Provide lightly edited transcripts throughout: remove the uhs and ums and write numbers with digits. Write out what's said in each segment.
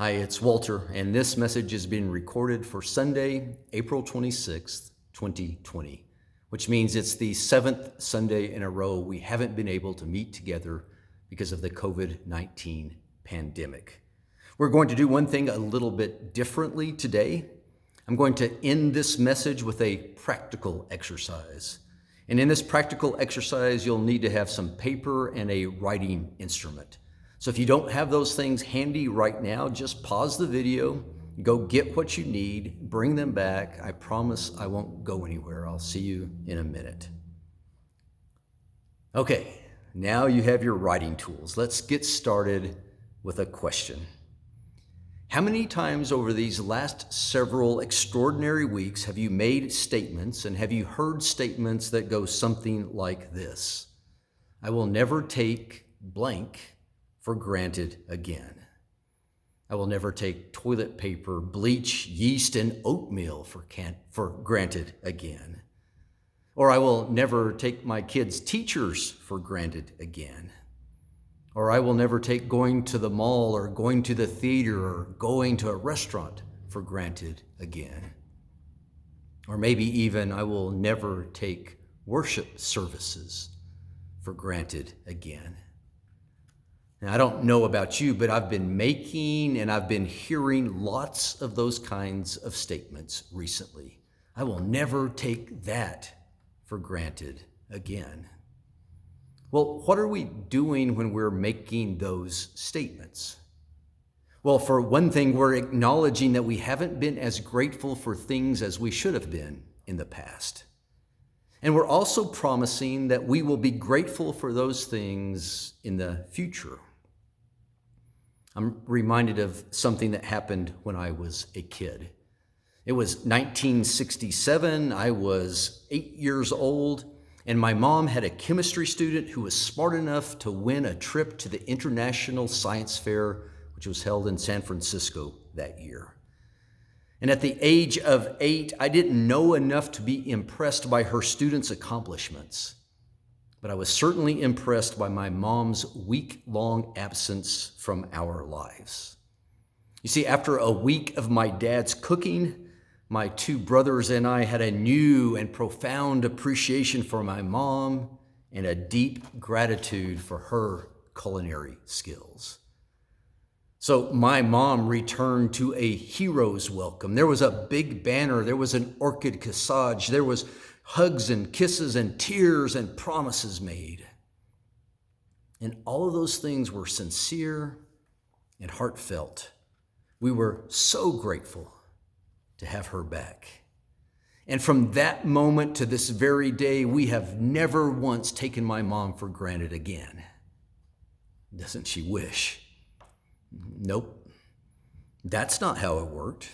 Hi, it's Walter, and this message is being recorded for Sunday, April 26th, 2020, which means it's the seventh Sunday in a row we haven't been able to meet together because of the COVID-19 pandemic. We're going to do one thing a little bit differently today. I'm going to end this message with a practical exercise. And in this practical exercise, you'll need to have some paper and a writing instrument. So if you don't have those things handy right now, just pause the video, go get what you need, bring them back. I promise I won't go anywhere. I'll see you in a minute. Okay, now you have your writing tools. Let's get started with a question. How many times over these last several extraordinary weeks have you made statements and have you heard statements that go something like this? I will never take blank for granted again. I will never take toilet paper, bleach, yeast, and oatmeal for granted again. Or I will never take my kids' teachers for granted again. Or I will never take going to the mall or going to the theater or going to a restaurant for granted again. Or maybe even I will never take worship services for granted again. Now, I don't know about you, but I've been making and I've been hearing lots of those kinds of statements recently. I will never take that for granted again. Well, what are we doing when we're making those statements? Well, for one thing, we're acknowledging that we haven't been as grateful for things as we should have been in the past. And we're also promising that we will be grateful for those things in the future. I'm reminded of something that happened when I was a kid. It was 1967. I was 8 years old, and my mom had a chemistry student who was smart enough to win a trip to the International Science Fair, which was held in San Francisco that year. And at the age of 8, I didn't know enough to be impressed by her students' accomplishments. But I was certainly impressed by my mom's week-long absence from our lives. You see, after a week of my dad's cooking, my two brothers and I had a new and profound appreciation for my mom and a deep gratitude for her culinary skills. So my mom returned to a hero's welcome. There was a big banner. There was an orchid corsage. There was hugs and kisses and tears and promises made. And all of those things were sincere and heartfelt. We were so grateful to have her back. And from that moment to this very day, we have never once taken my mom for granted again. Doesn't she wish? Nope. That's not how it worked.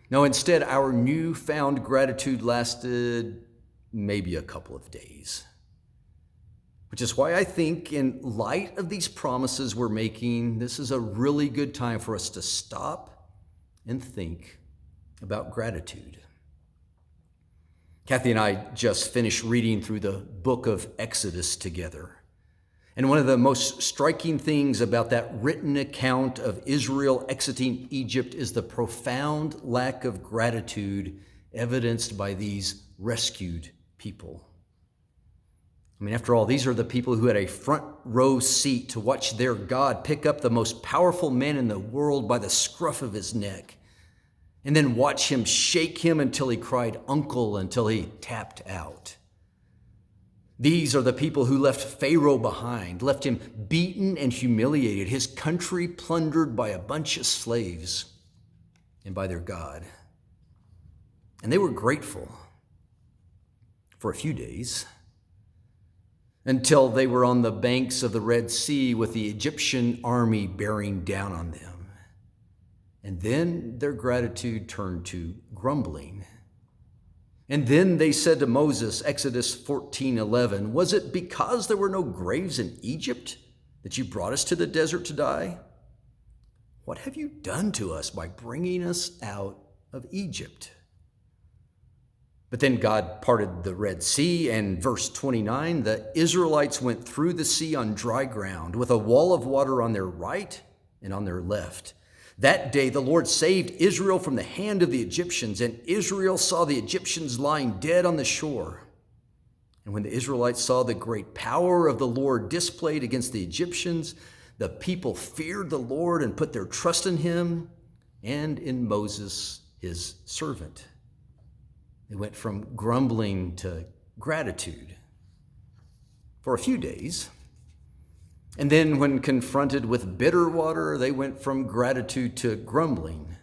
No, instead, our newfound gratitude lasted maybe a couple of days. Which is why I think in light of these promises we're making, this is a really good time for us to stop and think about gratitude. Kathy and I just finished reading through the book of Exodus together. And one of the most striking things about that written account of Israel exiting Egypt is the profound lack of gratitude evidenced by these rescued people. I mean, after all, these are the people who had a front row seat to watch their God pick up the most powerful man in the world by the scruff of his neck and then watch him shake him until he cried uncle, until he tapped out. These are the people who left Pharaoh behind, left him beaten and humiliated, his country plundered by a bunch of slaves and by their God. And they were grateful for a few days until they were on the banks of the Red Sea with the Egyptian army bearing down on them. And then their gratitude turned to grumbling. And then they said to Moses, Exodus 14:11, "Was it because there were no graves in Egypt that you brought us to the desert to die? What have you done to us by bringing us out of Egypt?" But then God parted the Red Sea, and verse 29, the Israelites went through the sea on dry ground with a wall of water on their right and on their left. That day the Lord saved Israel from the hand of the Egyptians, and Israel saw the Egyptians lying dead on the shore. And when the Israelites saw the great power of the Lord displayed against the Egyptians, the people feared the Lord and put their trust in him and in Moses, his servant. They went from grumbling to gratitude for a few days. And then when confronted with bitter water, they went from gratitude to grumbling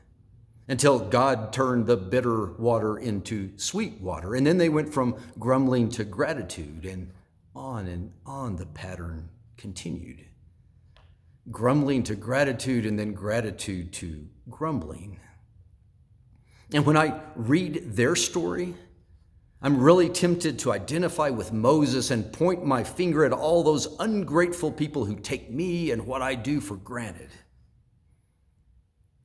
until God turned the bitter water into sweet water. And then they went from grumbling to gratitude, and on the pattern continued. Grumbling to gratitude, and then gratitude to grumbling. And when I read their story, I'm really tempted to identify with Moses and point my finger at all those ungrateful people who take me and what I do for granted.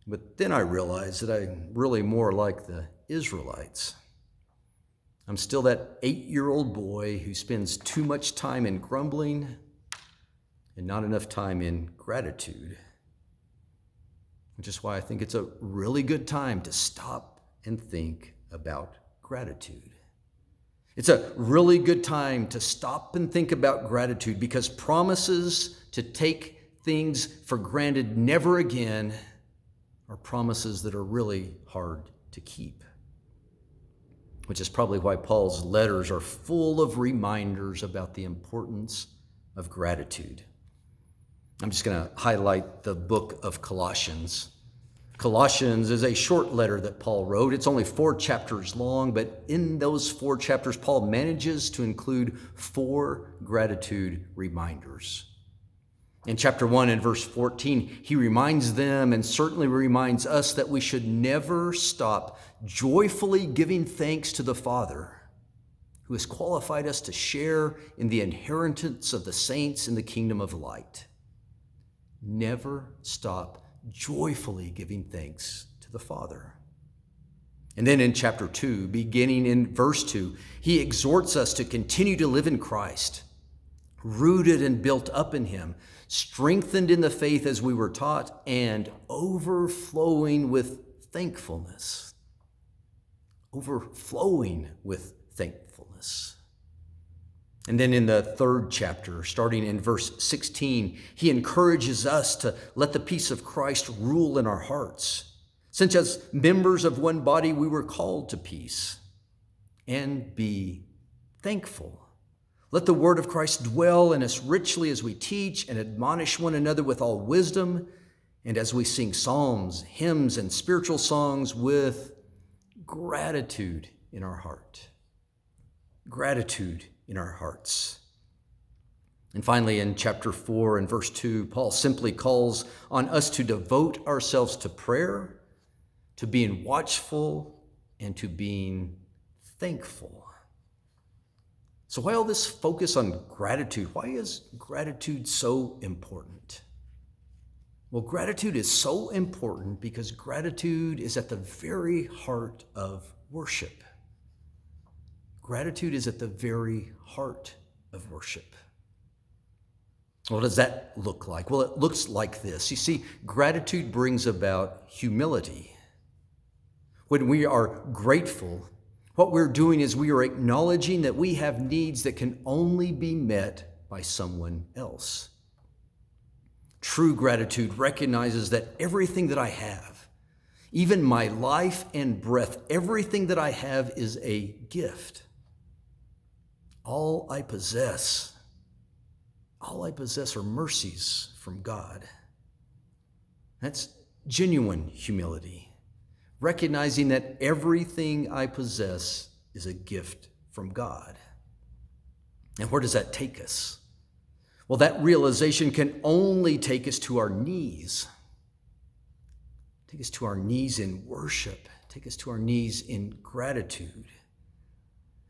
But then I realize that I'm really more like the Israelites. I'm still that 8-year-old boy who spends too much time in grumbling and not enough time in gratitude. Which is why I think it's a really good time to stop and think about gratitude. It's a really good time to stop and think about gratitude, because promises to take things for granted never again are promises that are really hard to keep. Which is probably why Paul's letters are full of reminders about the importance of gratitude. I'm just going to highlight the book of Colossians. Colossians is a short letter that Paul wrote. It's only 4 chapters long, but in those 4 chapters, Paul manages to include 4 gratitude reminders. In chapter 1 and verse 14, he reminds them, and certainly reminds us, that we should never stop joyfully giving thanks to the Father, who has qualified us to share in the inheritance of the saints in the kingdom of light. Never stop joyfully giving thanks to the Father. And then in chapter 2, beginning in verse 2, he exhorts us to continue to live in Christ, rooted and built up in him, strengthened in the faith as we were taught, and overflowing with thankfulness. Overflowing with thankfulness. And then in the 3rd chapter, starting in verse 16, he encourages us to let the peace of Christ rule in our hearts, since as members of one body we were called to peace, and be thankful. Let the word of Christ dwell in us richly as we teach and admonish one another with all wisdom, and as we sing psalms, hymns, and spiritual songs with gratitude in our heart. Gratitude in our hearts. And finally, in chapter 4 and verse 2, Paul simply calls on us to devote ourselves to prayer, to being watchful, and to being thankful. So why all this focus on gratitude? Why is gratitude so important? Well, gratitude is so important because gratitude is at the very heart of worship. Gratitude is at the very heart of worship. What does that look like? Well, it looks like this. You see, gratitude brings about humility. When we are grateful, what we're doing is we are acknowledging that we have needs that can only be met by someone else. True gratitude recognizes that everything that I have, even my life and breath, everything that I have is a gift. All I possess are mercies from God. That's genuine humility, recognizing that everything I possess is a gift from God. And where does that take us? Well, that realization can only take us to our knees. Take us to our knees in worship. Take us to our knees in gratitude.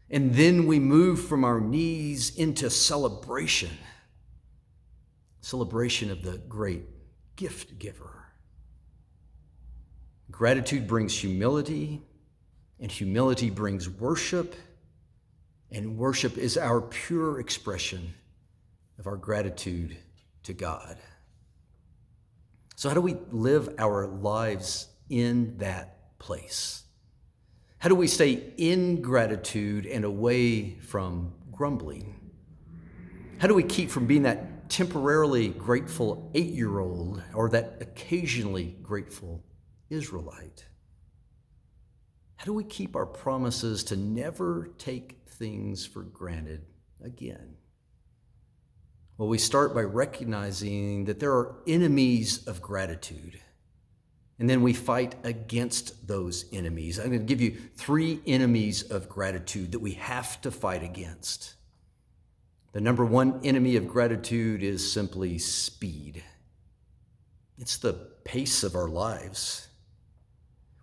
And then we move from our knees into celebration. Celebration of the great gift giver. Gratitude brings humility, and humility brings worship, and worship is our pure expression of our gratitude to God. So how do we live our lives in that place? How do we stay in gratitude and away from grumbling? How do we keep from being that temporarily grateful 8-year-old or that occasionally grateful Israelite? How do we keep our promises to never take things for granted again? Well, we start by recognizing that there are enemies of gratitude, and then we fight against those enemies. I'm going to give you 3 enemies of gratitude that we have to fight against. The number 1 enemy of gratitude is simply speed. It's the pace of our lives.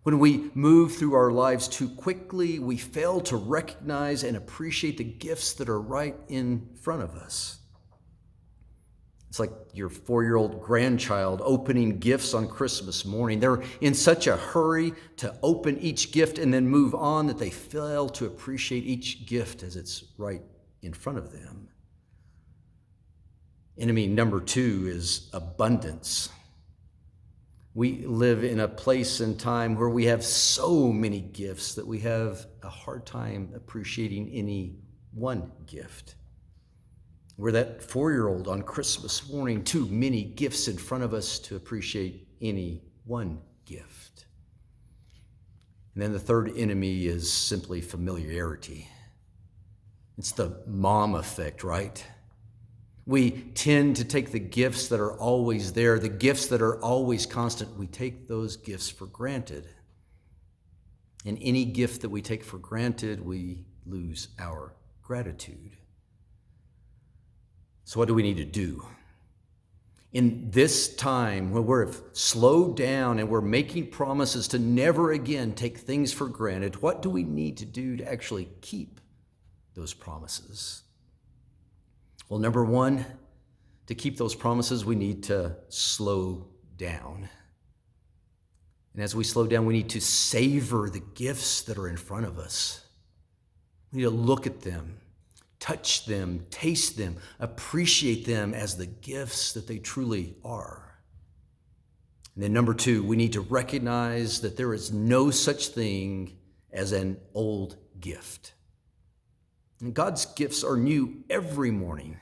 When we move through our lives too quickly, we fail to recognize and appreciate the gifts that are right in front of us. It's like your 4-year-old grandchild opening gifts on Christmas morning. They're in such a hurry to open each gift and then move on that they fail to appreciate each gift as it's right in front of them. Enemy number 2 is abundance. We live in a place and time where we have so many gifts that we have a hard time appreciating any one gift. We're that 4-year-old on Christmas morning, too many gifts in front of us to appreciate any one gift. And then the third enemy is simply familiarity. It's the mom effect, right? We tend to take the gifts that are always there, the gifts that are always constant, we take those gifts for granted. And any gift that we take for granted, we lose our gratitude. So what do we need to do? In this time when we're slowed down and we're making promises to never again take things for granted, what do we need to do to actually keep those promises? Well, number 1, to keep those promises, we need to slow down. And as we slow down, we need to savor the gifts that are in front of us. We need to look at them, touch them, taste them, appreciate them as the gifts that they truly are. And then number 2, we need to recognize that there is no such thing as an old gift. And God's gifts are new every morning.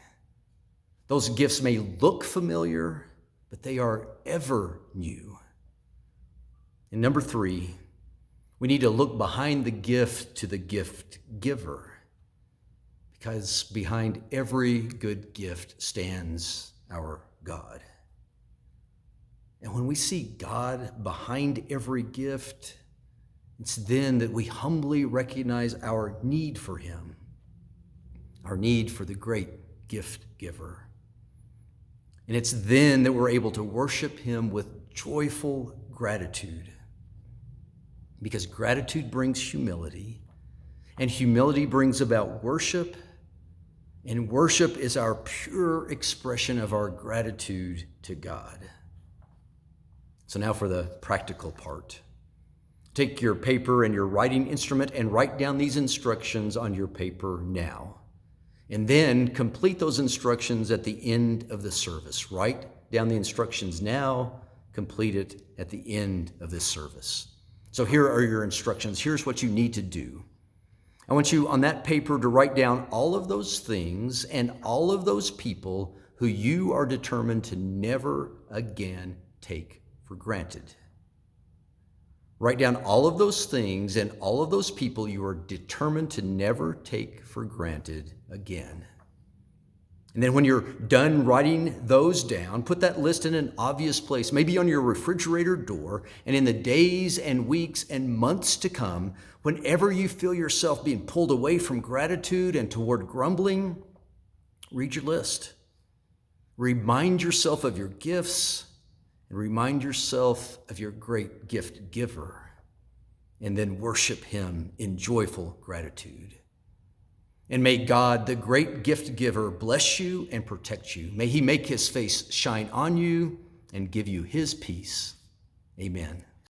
Those gifts may look familiar, but they are ever new. And number 3, we need to look behind the gift to the gift giver, because behind every good gift stands our God. And when we see God behind every gift, it's then that we humbly recognize our need for Him, our need for the great gift giver. And it's then that we're able to worship Him with joyful gratitude, because gratitude brings humility, and humility brings about worship, and worship is our pure expression of our gratitude to God. So now for the practical part. Take your paper and your writing instrument and write down these instructions on your paper now. And then complete those instructions at the end of the service. Write down the instructions now, complete it at the end of this service. So here are your instructions. Here's what you need to do. I want you on that paper to write down all of those things and all of those people who you are determined to never again take for granted. Write down all of those things and all of those people you are determined to never take for granted again. And then when you're done writing those down, put that list in an obvious place, maybe on your refrigerator door, and in the days and weeks and months to come, whenever you feel yourself being pulled away from gratitude and toward grumbling, read your list. Remind yourself of your gifts, and remind yourself of your great gift giver, and then worship Him in joyful gratitude. And may God, the great gift giver, bless you and protect you. May He make His face shine on you and give you His peace. Amen.